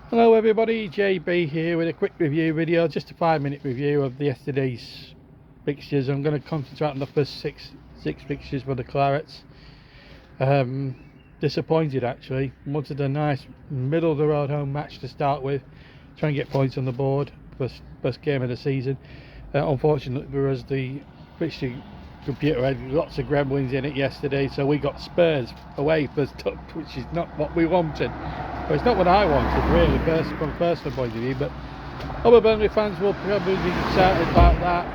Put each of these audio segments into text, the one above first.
Hello everybody, JB here with a quick review video, just a 5-minute review of yesterday's fixtures. I'm going to concentrate on the first six fixtures for the Clarets. Disappointed actually. Wanted a nice middle of the road home match to start with, try and get points on the board. First game of the season. Unfortunately for us, the fixture computer had lots of gremlins in it yesterday, so we got Spurs away first up, which is not what we wanted. Well, it's not what I wanted really, from a personal point of view, but other Burnley fans will probably be excited about that.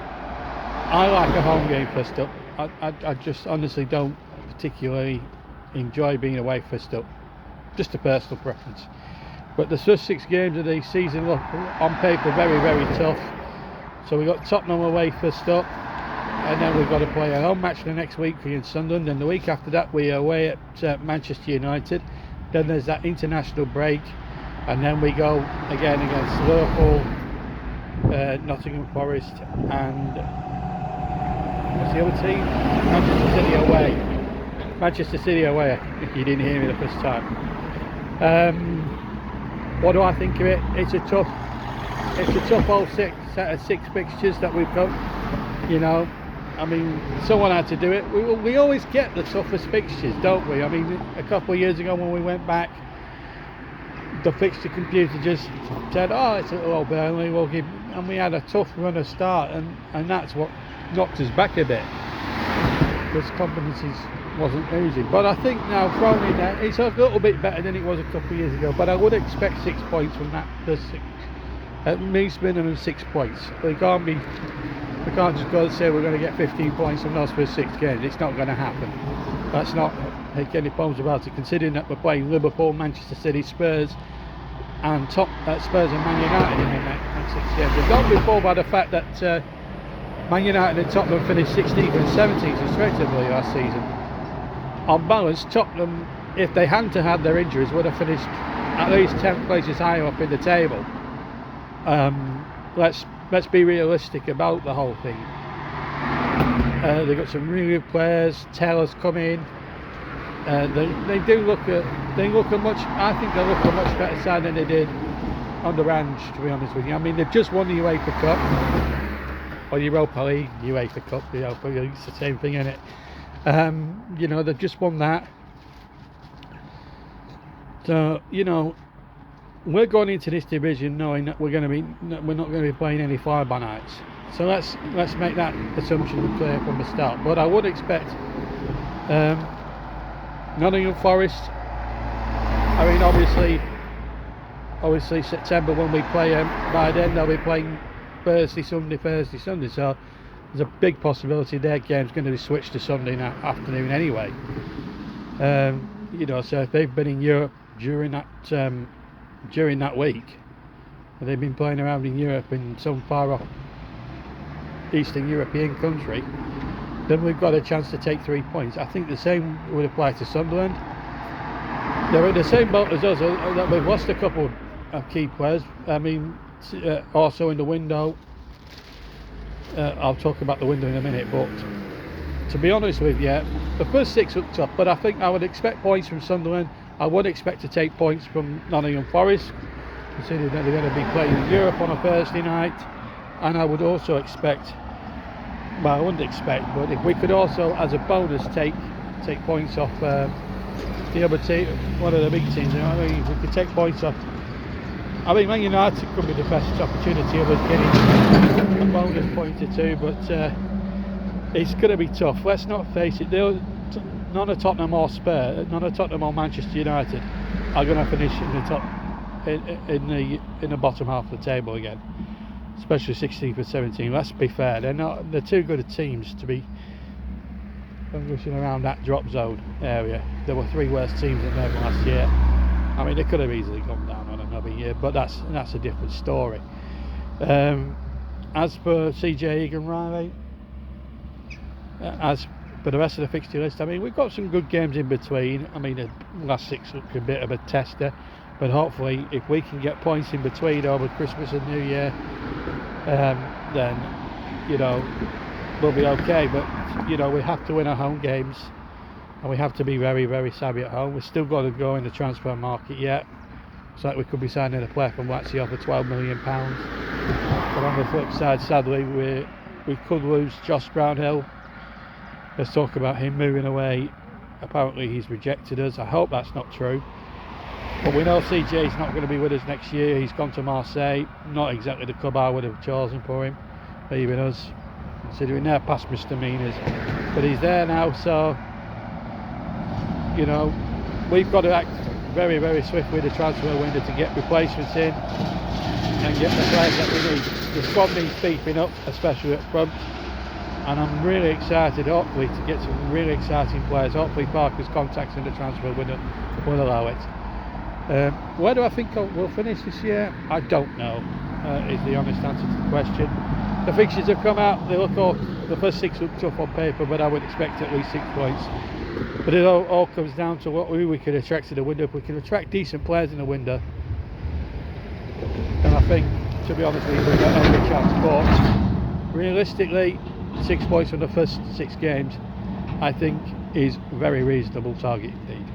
I like a home game first up. I just honestly don't particularly enjoy being away first up. Just a personal preference. But the first 6 games of the season look on paper very, very tough. So we got Tottenham away first up, and then we've got to play a home match the next week against Sunderland, and the week after that we're away at Manchester United. Then there's that international break, and then we go again against Liverpool, Nottingham Forest, and what's the other team? Manchester City away, if you didn't hear me the first time. What do I think of it? It's a tough old set of 6 fixtures that we've got. You know, I mean, someone had to do it. We always get the toughest fixtures, don't we? I mean, a couple of years ago when we went back, the fixture computer just said, "Oh, it's a little old Burnley, we'll give," and we had a tough run of start, and that's what knocked us back a bit, because confidence wasn't oozing. But I think now, thrown in there, it's a little bit better than it was a couple of years ago. But I would expect 6 points from that. At least minimum 6 points. We can't just go and say we're going to get 15 points from those first 6 games. It's not going to happen. Let's not make any problems about it, considering that we're playing Liverpool, Manchester City, Spurs and Man United in the next 6 games. And don't be fooled by the fact that Man United and Tottenham finished 16th and 17th respectively last season. On balance, Tottenham, if they hadn't had their injuries, would have finished at least 10 places higher up in the table. Let's be realistic about the whole thing. They've got some really good players. Taylor's come in. They look a much better side than they did under Ange, to be honest with you. I mean, they've just won the UEFA Cup, or Europa League, UEFA Cup, the Europa League, it's the same thing, isn't it? You know, they've just won that. So, you know, we're going into this division knowing that we're not going to be playing any fly-by-nights. So let's make that assumption clear from the start. But I would expect Nottingham Forest. I mean, obviously September when we play them, by then they'll be playing Thursday, Sunday. So there's a big possibility their game's going to be switched to Sunday afternoon anyway. You know, so if they've been in Europe during that week, and they've been playing around in Europe in some far off Eastern European country, then we've got a chance to take 3 points. I think the same would apply to Sunderland. They're in the same boat as us, that we've lost a couple of key players. I mean, also in the window, I'll talk about the window in a minute, but to be honest with you, the first 6 look tough, but I think I would expect points from Sunderland. I would expect to take points from Nottingham Forest, considering that they're going to be playing in Europe on a Thursday night. And I would also expect, well, I wouldn't expect, but if we could also, as a bonus, take points off the other team, one of the big teams. You know what I mean? If we could take points off, I mean, Man United could be the best opportunity of us getting a bonus point or 2, but it's going to be tough. Let's not face it. None of Tottenham or Manchester United are going to finish in the top, in the bottom half of the table again, especially 16th and 17th. Let's be fair, they're too good a teams to be rushing around that drop zone area. There were 3 worst teams in there last year. I mean, they could have easily gone down on another year, but that's a different story. As for CJ Egan Riley, as for the rest of the fixture list, I mean, we've got some good games in between. I mean, the last 6 look a bit of a tester, but hopefully if we can get points in between over Christmas and New Year, then, you know, we'll be okay. But, you know, we have to win our home games, and we have to be very, very savvy at home. We've still got to go in the transfer market yet. looks like we could be signing a player from Lazio for £12 million. But on the flip side, sadly, we could lose Josh Brownhill. Let's talk about him moving away. Apparently he's rejected us. I hope that's not true. But we know CJ is not going to be with us next year. He's gone to Marseille. Not exactly the club I would have chosen for him, even us, considering their past misdemeanours. But he's there now, so you know we've got to act very, very swiftly the transfer window to get replacements in and get the players that we need. The squad needs beefing up, especially up front. And I'm really excited, hopefully, to get some really exciting players. Hopefully Parker's contacts in the transfer window will allow it. Where do I think we'll finish this year? I don't know, is the honest answer to the question. The fixtures have come out, they look all, the first 6 look tough on paper, but I would expect at least 6 points. But it all comes down to what we can attract to the window. If we can attract decent players in the window, then I think, to be honest with you, we've got every chance. But realistically, 6 points from the first 6 games, I think, is very reasonable target indeed.